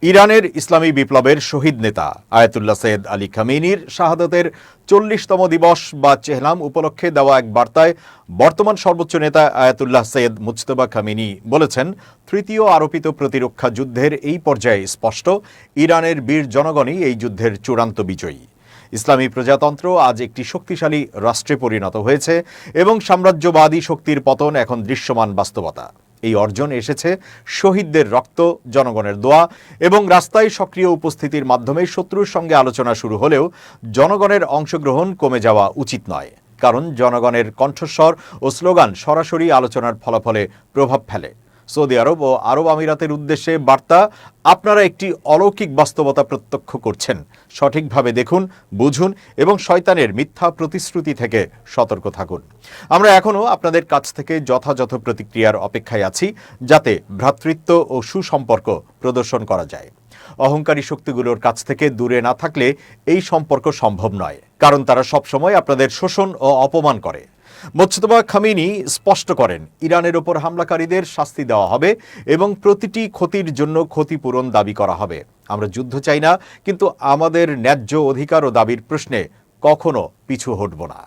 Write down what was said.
ইরানের ইসলামী বিপ্লবের শহীদ নেতা আয়াতুল্লাহ সৈয়দ আলী খামেনির শাহাদাতের ৪০তম দিবস বা চেহলাম উপলক্ষে দেওয়া এক বার্তায় বর্তমান সর্বোচ্চ নেতা আয়াতুল্লাহ সৈয়দ মুজতবা খামেনি বলেছেন, তৃতীয় আরোপিত প্রতিরক্ষা যুদ্ধের এই পর্যায়ে স্পষ্ট ইরানের বীর জনগণই এই যুদ্ধের চূড়ান্ত বিজয়ী। ইসলামী প্রজাতন্ত্র আজ একটি শক্তিশালী রাষ্ট্রে পরিণত হয়েছে এবং সাম্রাজ্যবাদী শক্তির পতন এখন দৃশ্যমান বাস্তবতা। এই অর্জন এসেছে শহীদদের রক্ত, জনগণের দোয়া এবং রাস্তায় সক্রিয় উপস্থিতির মাধ্যমে। শত্রুর সঙ্গে আলোচনা শুরু হলেও জনগণের অংশগ্রহণ কমে যাওয়া উচিত নয়, কারণ জনগণের কণ্ঠস্বর ও স্লোগান সরাসরি আলোচনার ফলাফলে প্রভাব ফেলে। সৌদি আরব ও আরব আমিরাতের উদ্দেশ্যে বার্তা, আপনারা একটি অলৌকিক বাস্তবতা প্রত্যক্ষ করছেন। সঠিকভাবে দেখুন, বুঝুন এবং শয়তানের মিথ্যা প্রতিশ্রুতি থেকে সতর্ক থাকুন। আমরা এখনও আপনাদের কাছ থেকে যথাযথ প্রতিক্রিয়ার অপেক্ষায় আছি, যাতে ভ্রাতৃত্ব ও সুসম্পর্ক প্রদর্শন করা যায়। অহংকারী শক্তিগুলোর কাছ থেকে দূরে না থাকলে এই সম্পর্ক সম্ভব নয়, কারণ তারা সবসময় আপনাদের শোষণ ও অপমান করে। মুজতবা খামেনি স্পষ্ট করেন, ইরানের ওপর হামলাকারীদের শাস্তি দেওয়া হবে এবং প্রতিটি ক্ষতির জন্য ক্ষতিপূরণ দাবি করা হবে। আমরা যুদ্ধ চাই না, কিন্তু আমাদের ন্যায্য অধিকার ও দাবির প্রশ্নে কখনো পিছু হটব না।